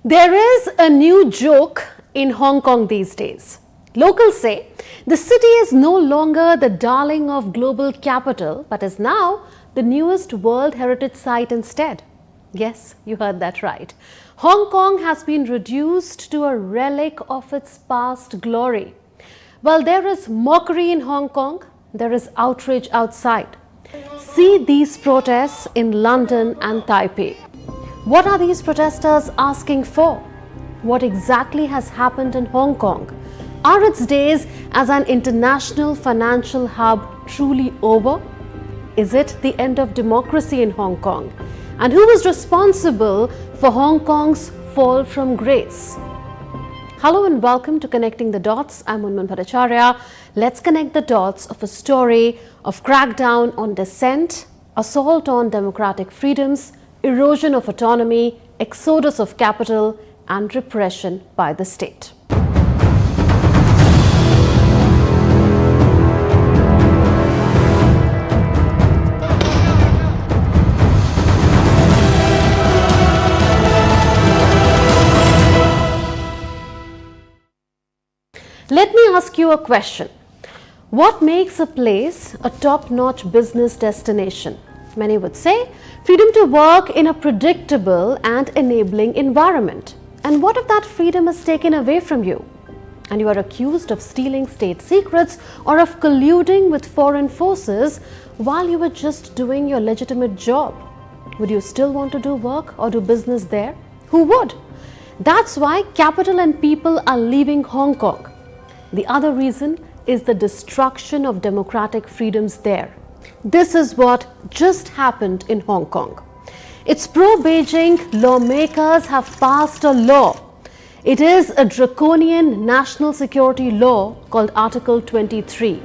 There is a new joke in Hong Kong these days. Locals say the city is no longer the darling of global capital, but is now the newest World Heritage Site instead. Yes, you heard that right. Hong Kong has been reduced to a relic of its past glory. While there is mockery in Hong Kong, there is outrage outside. See these protests in London and Taipei. What are these protesters asking for? What exactly has happened in Hong Kong? Are its days as an international financial hub truly over? Is it the end of democracy in Hong Kong? And who is responsible for Hong Kong's fall from grace? Hello and welcome to Connecting the Dots. I'm Unman Bhattacharya. Let's connect the dots of a story of crackdown on dissent, assault on democratic freedoms, erosion of autonomy, exodus of capital, and repression by the state. Let me ask you a question. What makes a place a top-notch business destination? Many would say freedom to work in a predictable and enabling environment. And what if that freedom is taken away from you and you are accused of stealing state secrets or of colluding with foreign forces while you were just doing your legitimate job? Would you still want to do work or do business there? Who would? That's why capital and people are leaving Hong Kong. The other reason is the destruction of democratic freedoms there. This is what just happened in Hong Kong. Its pro-Beijing lawmakers have passed a law. It is a draconian national security law called Article 23.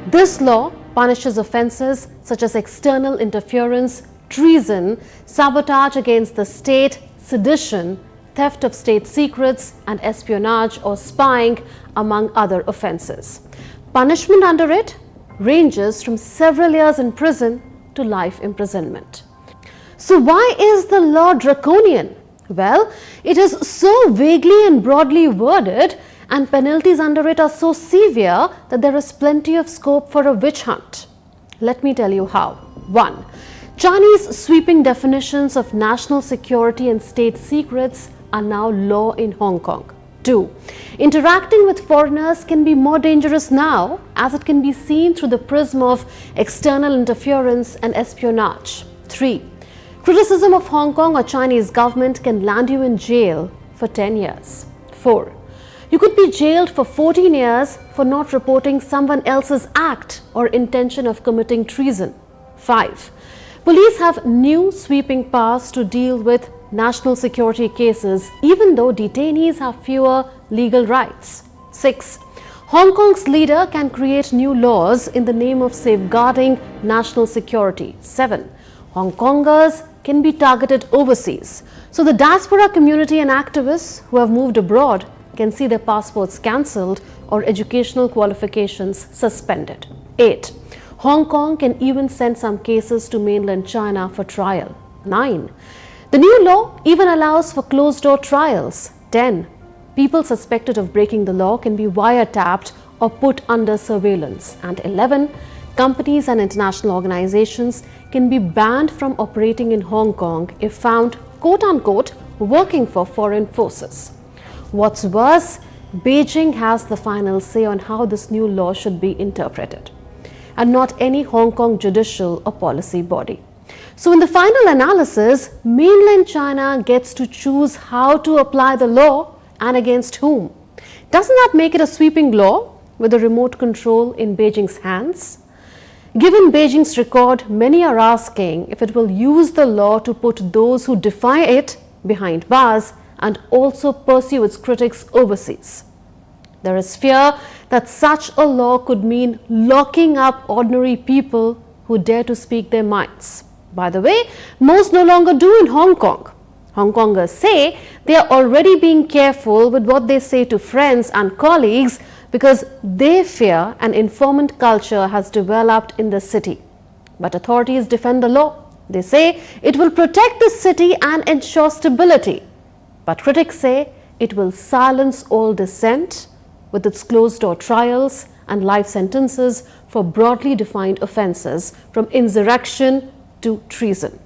This law punishes offences such as external interference, treason, sabotage against the state, sedition, theft of state secrets, and espionage or spying, among other offences. Punishment under it ranges from several years in prison to life imprisonment. So why is the law draconian? Well, it is so vaguely and broadly worded and penalties under it are so severe that there is plenty of scope for a witch hunt. Let me tell you how. 1. Chinese sweeping definitions of national security and state secrets are now law in Hong Kong. 2. Interacting with foreigners can be more dangerous now as it can be seen through the prism of external interference and espionage. 3. Criticism of Hong Kong or Chinese government can land you in jail for 10 years. 4. You could be jailed for 14 years for not reporting someone else's act or intention of committing treason. 5. Police have new sweeping powers to deal with national security cases, even though detainees have fewer legal rights. 6. Hong Kong's leader can create new laws in the name of safeguarding national security. 7. Hong Kongers can be targeted overseas. So the diaspora community and activists who have moved abroad can see their passports cancelled or educational qualifications suspended. 8. Hong Kong can even send some cases to mainland China for trial. 9. The new law even allows for closed-door trials. 10. People suspected of breaking the law can be wiretapped or put under surveillance. And 11. Companies and international organizations can be banned from operating in Hong Kong if found, quote-unquote, working for foreign forces. What's worse, Beijing has the final say on how this new law should be interpreted, and not any Hong Kong judicial or policy body. So in the final analysis, mainland China gets to choose how to apply the law and against whom. Doesn't that make it a sweeping law with the remote control in Beijing's hands? Given Beijing's record, many are asking if it will use the law to put those who defy it behind bars and also pursue its critics overseas. There is fear that such a law could mean locking up ordinary people who dare to speak their minds. By the way, most no longer do in Hong Kong. Hong Kongers say they are already being careful with what they say to friends and colleagues because they fear an informant culture has developed in the city. But authorities defend the law. They say it will protect the city and ensure stability. But critics say it will silence all dissent with its closed-door trials and life sentences for broadly defined offences from insurrection to treason.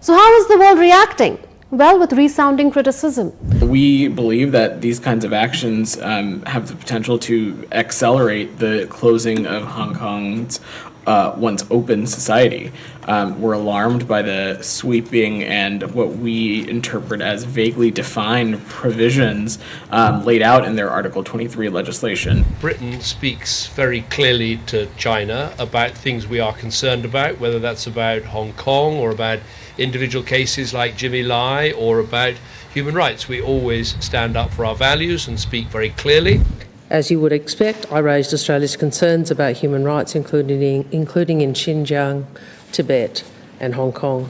So how is the world reacting? Well, with resounding criticism. We believe that these kinds of actions have the potential to accelerate the closing of Hong Kong's once open society. We're alarmed by the sweeping and what we interpret as vaguely defined provisions laid out in their Article 23 legislation. Britain speaks very clearly to China about things we are concerned about, whether that's about Hong Kong or about individual cases like Jimmy Lai or about human rights. We always stand up for our values and speak very clearly. As you would expect, I raised Australia's concerns about human rights, including in Xinjiang, Tibet and Hong Kong.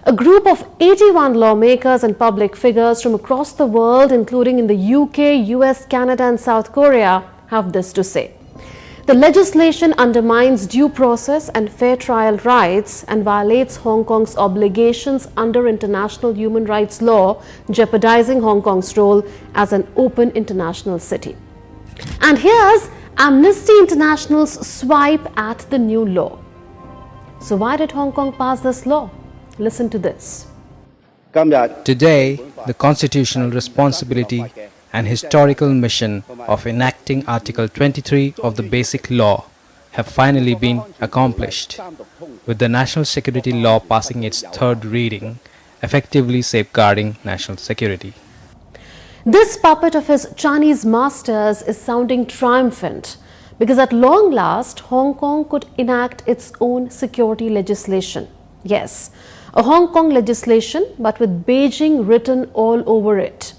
A group of 81 lawmakers and public figures from across the world, including in the UK, US, Canada and South Korea, have this to say. The legislation undermines due process and fair trial rights and violates Hong Kong's obligations under international human rights law, jeopardizing Hong Kong's role as an open international city. And here's Amnesty International's swipe at the new law. So why did Hong Kong pass this law? Listen to this. Today, the constitutional responsibility and historical mission of enacting Article 23 of the Basic Law have finally been accomplished, with the National Security Law passing its third reading, effectively safeguarding national security. This puppet of his Chinese masters is sounding triumphant because at long last, Hong Kong could enact its own security legislation. Yes, a Hong Kong legislation, but with Beijing written all over it.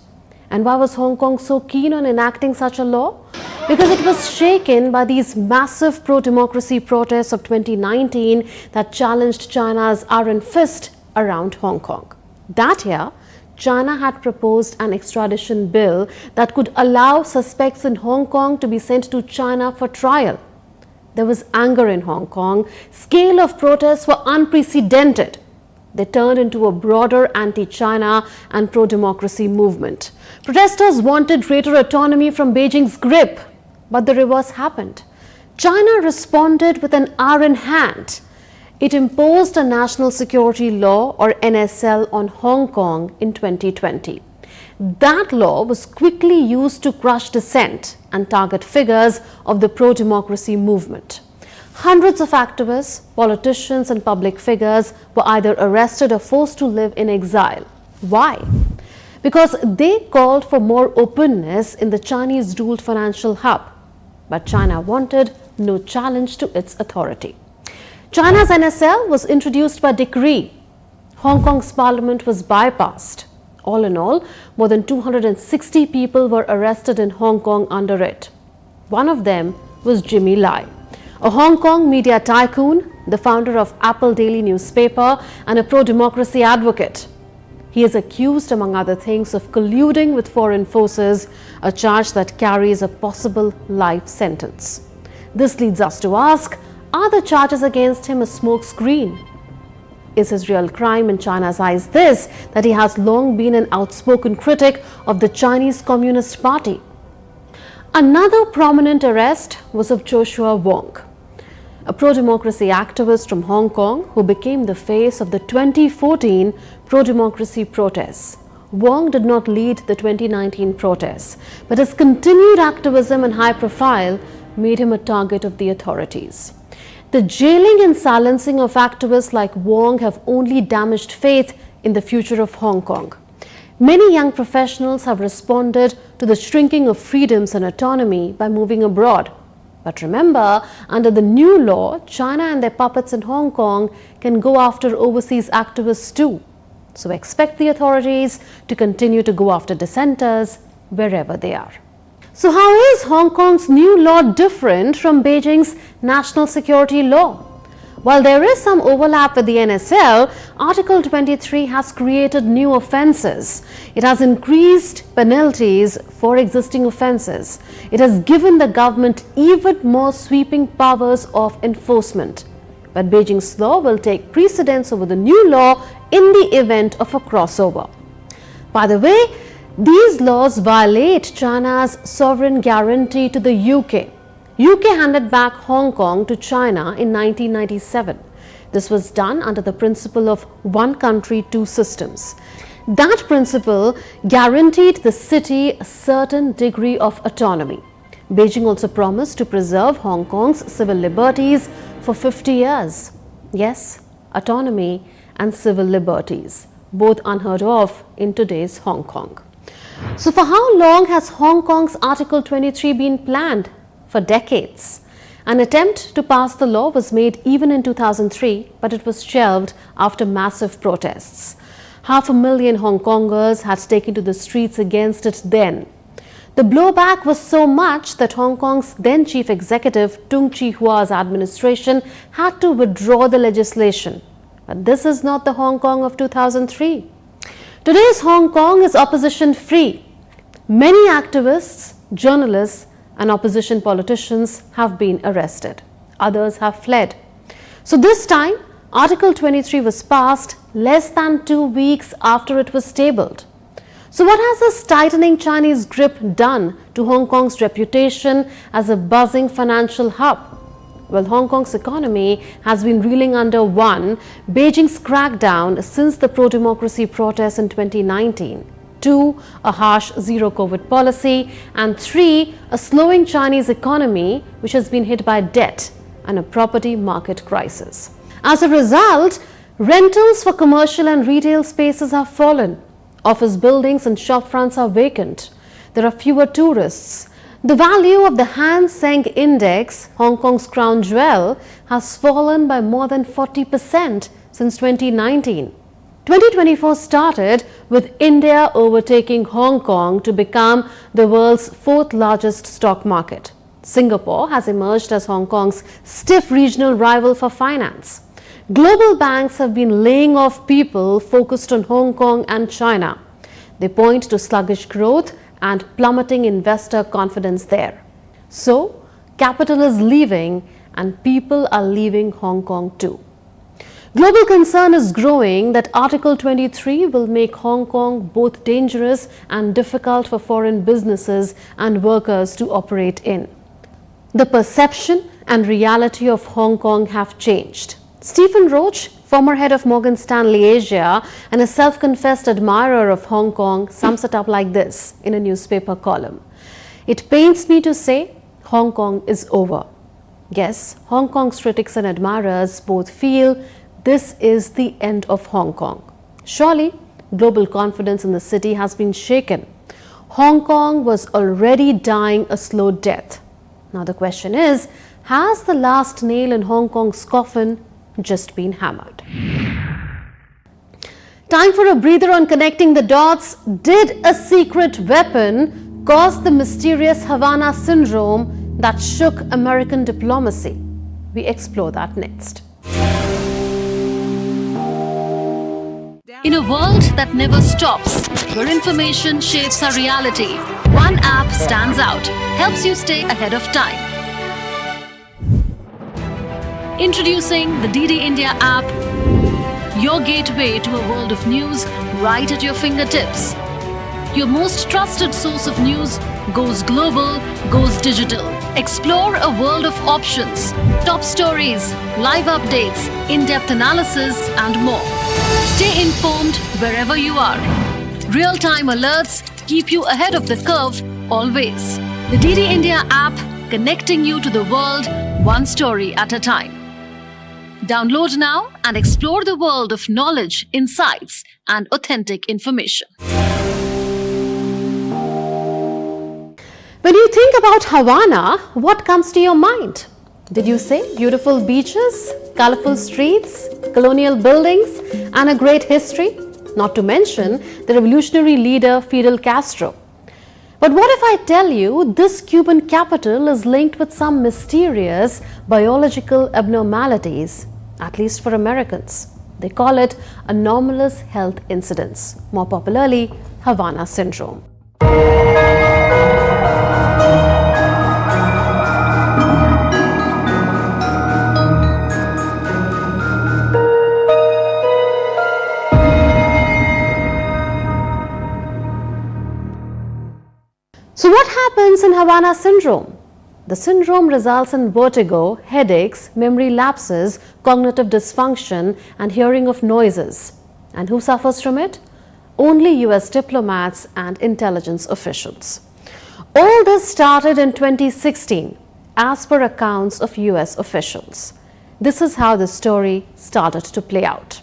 And why was Hong Kong so keen on enacting such a law? Because it was shaken by these massive pro-democracy protests of 2019 that challenged China's iron fist around Hong Kong. That year, China had proposed an extradition bill that could allow suspects in Hong Kong to be sent to China for trial. There was anger in Hong Kong. Scale of protests were unprecedented. They turned into a broader anti-China and pro-democracy movement. Protesters wanted greater autonomy from Beijing's grip, but the reverse happened. China responded with an iron hand. It imposed a national security law, or NSL, on Hong Kong in 2020. That law was quickly used to crush dissent and target figures of the pro-democracy movement. Hundreds of activists, politicians and public figures were either arrested or forced to live in exile. Why? Because they called for more openness in the Chinese-ruled financial hub. But China wanted no challenge to its authority. China's NSL was introduced by decree. Hong Kong's parliament was bypassed. All in all, more than 260 people were arrested in Hong Kong under it. One of them was Jimmy Lai, a Hong Kong media tycoon, the founder of Apple Daily newspaper and a pro-democracy advocate. He is accused, among other things, of colluding with foreign forces, a charge that carries a possible life sentence. This leads us to ask, are the charges against him a smokescreen? Is his real crime in China's eyes this, that he has long been an outspoken critic of the Chinese Communist Party? Another prominent arrest was of Joshua Wong, a pro-democracy activist from Hong Kong who became the face of the 2014 pro-democracy protests. Wong did not lead the 2019 protests, but his continued activism and high profile made him a target of the authorities. The jailing and silencing of activists like Wong have only damaged faith in the future of Hong Kong. Many young professionals have responded to the shrinking of freedoms and autonomy by moving abroad. But remember, under the new law, China and their puppets in Hong Kong can go after overseas activists too. So expect the authorities to continue to go after dissenters wherever they are. So how is Hong Kong's new law different from Beijing's national security law? While there is some overlap with the NSL, Article 23 has created new offences. It has increased penalties for existing offences. It has given the government even more sweeping powers of enforcement. But Beijing's law will take precedence over the new law in the event of a crossover. By the way, These laws violate China's sovereign guarantee to the UK. UK handed back Hong Kong to China in 1997. This was done under the principle of one country, two systems. That principle guaranteed the city a certain degree of autonomy. Beijing also promised to preserve Hong Kong's civil liberties for 50 years. Yes, autonomy and civil liberties, both unheard of in today's Hong Kong. So for how long has Hong Kong's Article 23 been planned? For decades. An attempt to pass the law was made even in 2003, but it was shelved after massive protests. 500,000 Hong Kongers had taken to the streets against it then. The blowback was so much that Hong Kong's then chief executive Tung Chee-hwa's administration had to withdraw the legislation. But this is not the Hong Kong of 2003. Today's Hong Kong is opposition-free. Many activists, journalists, and opposition politicians have been arrested. Others have fled. So this time, Article 23 was passed less than 2 weeks after it was tabled. So what has this tightening Chinese grip done to Hong Kong's reputation as a buzzing financial hub? Well, Hong Kong's economy has been reeling under one, Beijing's crackdown since the pro-democracy protests in 2019. 2, a harsh zero-COVID policy, and 3, a slowing Chinese economy which has been hit by debt and a property market crisis. As a result, rentals for commercial and retail spaces have fallen. Office buildings and shop fronts are vacant. There are fewer tourists. The value of the Hang Seng Index, Hong Kong's crown jewel, has fallen by more than 40% since 2019. 2024 started with India overtaking Hong Kong to become the world's 4th largest stock market. Singapore has emerged as Hong Kong's stiff regional rival for finance. Global banks have been laying off people focused on Hong Kong and China. They point to sluggish growth and plummeting investor confidence there. So, capital is leaving and people are leaving Hong Kong too. Global concern is growing that Article 23 will make Hong Kong both dangerous and difficult for foreign businesses and workers to operate in. The perception and reality of Hong Kong have changed. Stephen Roach, former head of Morgan Stanley Asia and a self-confessed admirer of Hong Kong, sums it up like this in a newspaper column. It pains me to say Hong Kong is over. Yes, Hong Kong's critics and admirers both feel this is the end of Hong Kong. Surely, global confidence in the city has been shaken. Hong Kong was already dying a slow death. Now the question is, has the last nail in Hong Kong's coffin just been hammered? Time for a breather on connecting the dots. Did a secret weapon cause the mysterious Havana syndrome that shook American diplomacy? We explore that next. In a world that never stops, where information shapes our reality, one app stands out, helps you stay ahead of time. Introducing the DD India app, your gateway to a world of news right at your fingertips. Your most trusted source of news goes global, goes digital. Explore a world of options, top stories, live updates, in-depth analysis, and more. Stay informed wherever you are. Real-time alerts keep you ahead of the curve always. The DD India app, connecting you to the world one story at a time. Download now and explore the world of knowledge, insights, and authentic information. When you think about Havana, what comes to your mind? Did you say beautiful beaches, colorful streets, colonial buildings, and a great history? Not to mention the revolutionary leader Fidel Castro. But what if I tell you this Cuban capital is linked with some mysterious biological abnormalities, at least for Americans? They call it anomalous health incidents, more popularly Havana syndrome. So what happens in Havana syndrome? The syndrome results in vertigo, headaches, memory lapses, cognitive dysfunction, and hearing of noises. And who suffers from it? Only US diplomats and intelligence officials. All this started in 2016, as per accounts of US officials. This is how the story started to play out.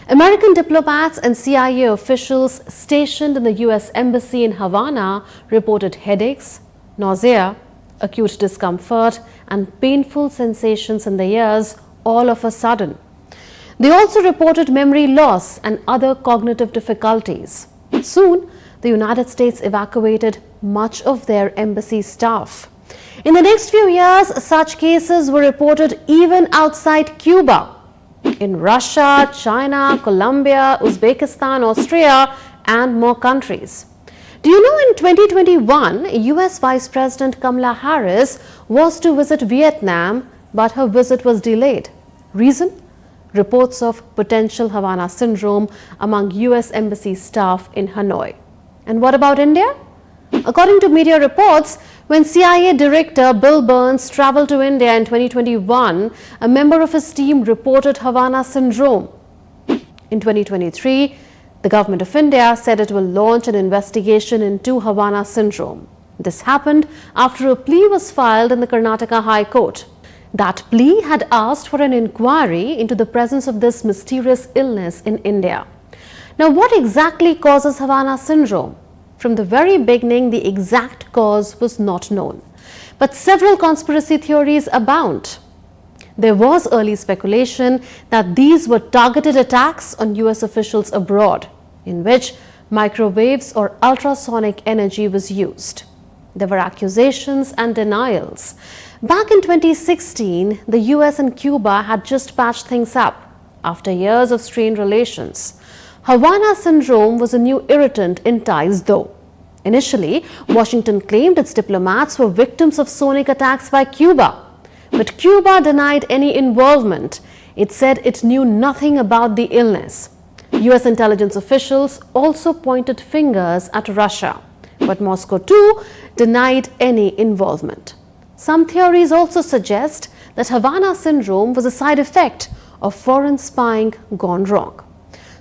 American diplomats and CIA officials stationed in the US Embassy in Havana reported headaches, nausea, acute discomfort, and painful sensations in the ears all of a sudden. They also reported memory loss and other cognitive difficulties. Soon, the United States evacuated much of their embassy staff. In the next few years, such cases were reported even outside Cuba, in Russia, China, Colombia, Uzbekistan, Austria, and more countries. Do you know in 2021, US Vice President Kamala Harris was to visit Vietnam, but her visit was delayed. Reason? Reports of potential Havana syndrome among US Embassy staff in Hanoi. And what about India? According to media reports, when CIA Director Bill Burns traveled to India in 2021, a member of his team reported Havana syndrome. In 2023, the government of India said it will launch an investigation into Havana syndrome. This happened after a plea was filed in the Karnataka High Court. That plea had asked for an inquiry into the presence of this mysterious illness in India. Now, what exactly causes Havana syndrome? From the very beginning, the exact cause was not known. But several conspiracy theories abound. There was early speculation that these were targeted attacks on US officials abroad, in which microwaves or ultrasonic energy was used. There were accusations and denials. Back in 2016, the US and Cuba had just patched things up after years of strained relations. Havana syndrome was a new irritant in ties though. Initially, Washington claimed its diplomats were victims of sonic attacks by Cuba. But Cuba denied any involvement. It said it knew nothing about the illness. US intelligence officials also pointed fingers at Russia. But Moscow too denied any involvement. Some theories also suggest that Havana syndrome was a side effect of foreign spying gone wrong.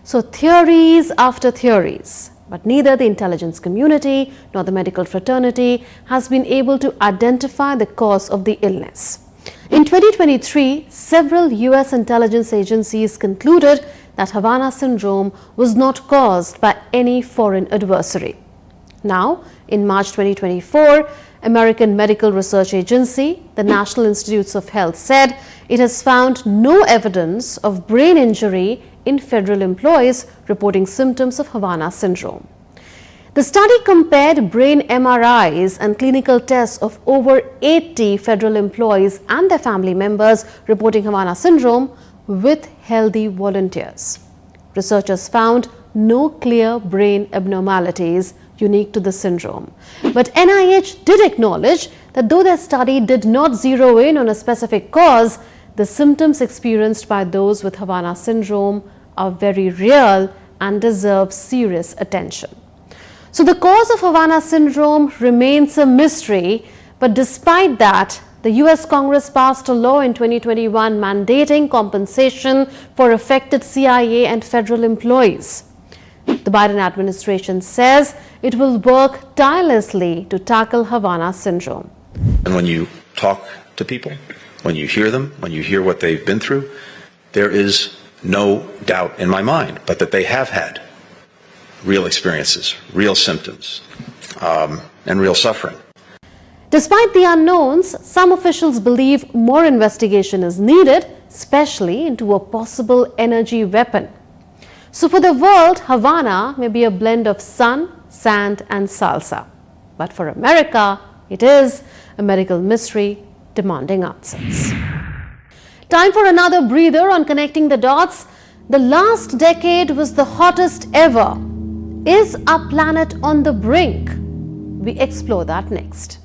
So theories after theories, but neither the intelligence community nor the medical fraternity has been able to identify the cause of the illness. In 2023, several US intelligence agencies concluded that Havana syndrome was not caused by any foreign adversary. Now, in March 2024, American Medical Research Agency, the National Institutes of Health, said it has found no evidence of brain injury in federal employees reporting symptoms of Havana syndrome. The study compared brain MRIs and clinical tests of over 80 federal employees and their family members reporting Havana syndrome with healthy volunteers. Researchers found no clear brain abnormalities unique to the syndrome. But NIH did acknowledge that though their study did not zero in on a specific cause, the symptoms experienced by those with Havana syndrome are very real and deserve serious attention. So the cause of Havana syndrome remains a mystery, but despite that, the US Congress passed a law in 2021 mandating compensation for affected CIA and federal employees. The Biden administration says it will work tirelessly to tackle Havana syndrome. And when you talk to people, when you hear them, when you hear what they've been through, there is no doubt in my mind but that they have had real experiences, real symptoms, and real suffering. Despite the unknowns, some officials believe more investigation is needed, especially into a possible energy weapon. So for the world, Havana may be a blend of sun, sand and salsa. But for America, it is a medical mystery demanding answers. Time for another breather on connecting the dots. The last decade was the hottest ever. Is our planet on the brink? We explore that next.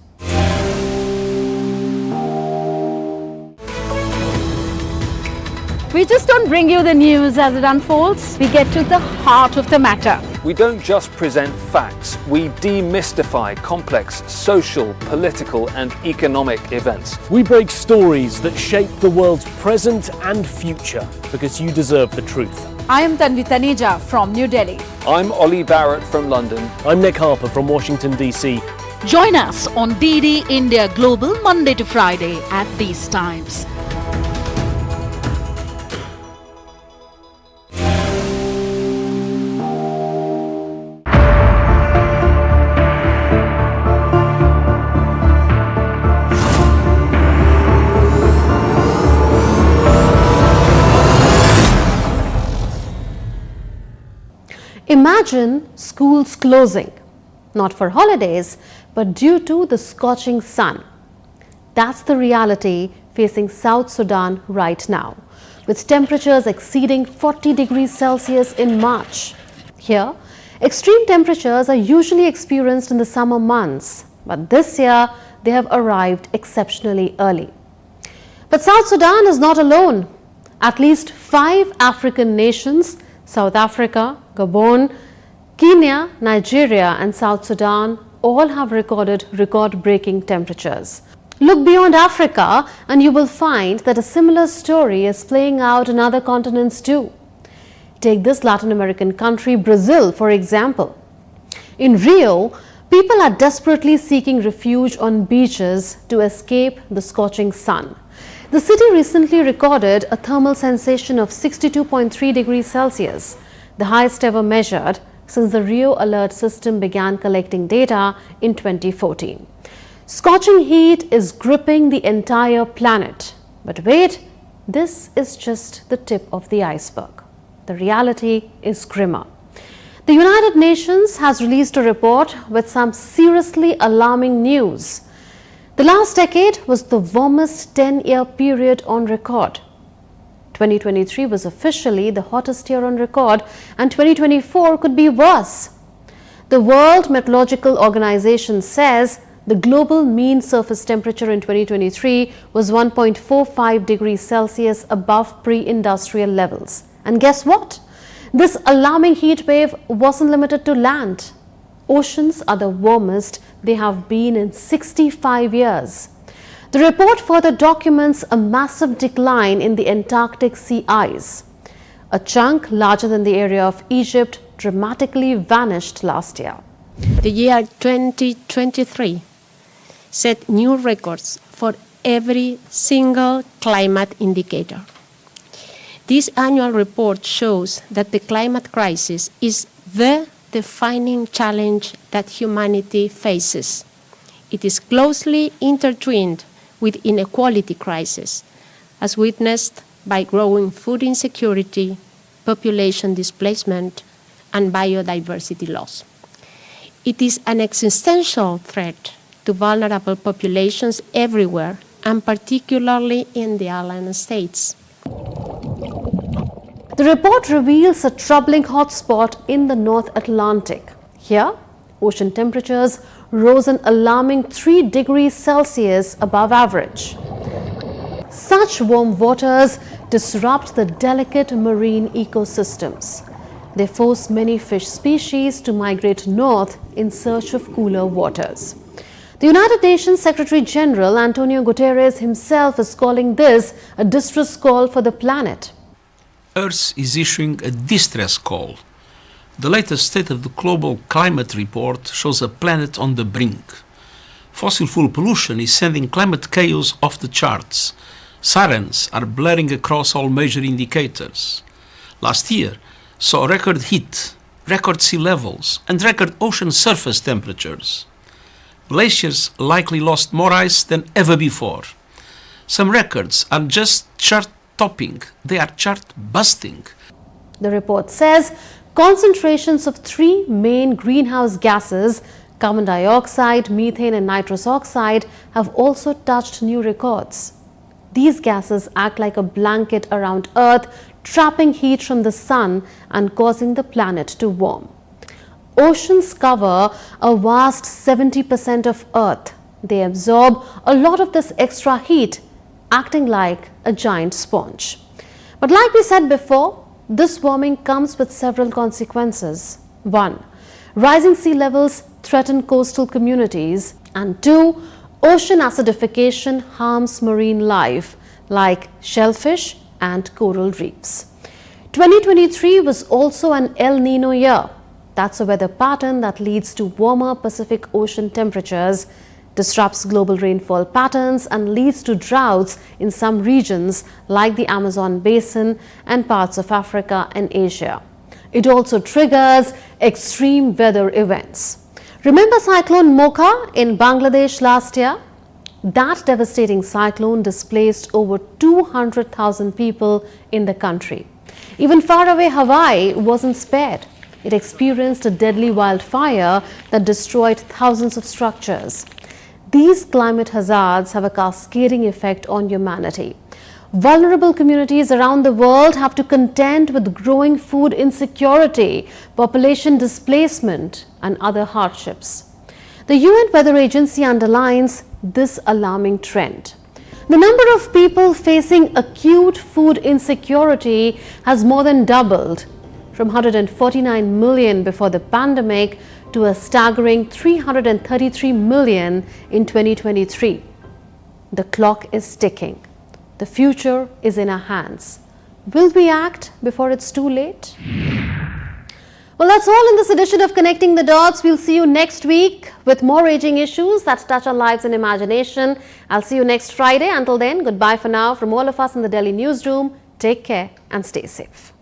We just don't bring you the news as it unfolds. We get to the heart of the matter. We don't just present facts, we demystify complex social, political and economic events. We break stories that shape the world's present and future because you deserve the truth. I am Tanvi Taneja from New Delhi. I'm Ollie Barrett from London. I'm Nick Harper from Washington, D.C. Join us on DD India Global Monday to Friday at these times. Imagine schools closing, not for holidays, but due to the scorching sun. That's the reality facing South Sudan right now, with temperatures exceeding 40 degrees Celsius in March. Here, extreme temperatures are usually experienced in the summer months, but this year they have arrived exceptionally early. But South Sudan is not alone. At least 5 African nations, South Africa, Gabon, Kenya, Nigeria and South Sudan all have recorded record-breaking temperatures. Look beyond Africa and you will find that a similar story is playing out in other continents too. Take this Latin American country, Brazil, for example. In Rio, people are desperately seeking refuge on beaches to escape the scorching sun. The city recently recorded a thermal sensation of 62.3 degrees Celsius, the highest ever measured since the Rio Alert system began collecting data in 2014. Scorching heat is gripping the entire planet. But wait, this is just the tip of the iceberg. The reality is grimmer. The United Nations has released a report with some seriously alarming news. The last decade was the warmest 10-year period on record. 2023 was officially the hottest year on record, and 2024 could be worse. The World Meteorological Organization says the global mean surface temperature in 2023 was 1.45 degrees Celsius above pre-industrial levels. And guess what? This alarming heat wave wasn't limited to land. Oceans are the warmest they have been in 65 years. The report further documents a massive decline in the Antarctic sea ice. A chunk larger than the area of Egypt dramatically vanished last year. The year 2023 set new records for every single climate indicator. This annual report shows that the climate crisis is the defining challenge that humanity faces. It is closely intertwined with inequality crisis, as witnessed by growing food insecurity, population displacement, and biodiversity loss. It is an existential threat to vulnerable populations everywhere, and particularly in the island states. The report reveals a troubling hotspot in the North Atlantic. Here, ocean temperatures rose an alarming 3 degrees Celsius above average. Such warm waters disrupt the delicate marine ecosystems. They force many fish species to migrate north in search of cooler waters. The United Nations Secretary General Antonio Guterres himself is calling this a distress call for the planet. Earth is issuing a distress call. The latest State of the Global Climate Report shows a planet on the brink. Fossil fuel pollution is sending climate chaos off the charts. Sirens are blaring across all major indicators. Last year saw record heat, record sea levels, and record ocean surface temperatures. Glaciers likely lost more ice than ever before. Some records are just chart-topping, they are chart-busting. The report says concentrations of 3 main greenhouse gases, carbon dioxide, methane and nitrous oxide, have also touched new records. These gases act like a blanket around Earth, trapping heat from the sun and causing the planet to warm. Oceans cover a vast 70% of Earth. They absorb a lot of this extra heat, acting like a giant sponge. But like we said before, this warming comes with several consequences. 1. Rising sea levels threaten coastal communities. And 2. Ocean acidification harms marine life like shellfish and coral reefs. 2023 was also an El Nino year. That's a weather pattern that leads to warmer Pacific Ocean temperatures, disrupts global rainfall patterns and leads to droughts in some regions like the Amazon basin and parts of Africa and Asia. It also triggers extreme weather events. Remember Cyclone Mocha in Bangladesh last year? That devastating cyclone displaced over 200,000 people in the country. Even faraway Hawaii wasn't spared. It experienced a deadly wildfire that destroyed thousands of structures. These climate hazards have a cascading effect on humanity. Vulnerable communities around the world have to contend with growing food insecurity, population displacement, and other hardships. The UN Weather Agency underlines this alarming trend. The number of people facing acute food insecurity has more than doubled, from 149 million before the pandemic to a staggering 333 million in 2023. The clock is ticking. The future is in our hands. Will we act before it's too late? Well, that's all in this edition of Connecting the Dots. We'll see you next week with more raging issues that touch our lives and imagination. I'll see you next Friday. Until then, goodbye for now. From all of us in the Delhi newsroom, take care and stay safe.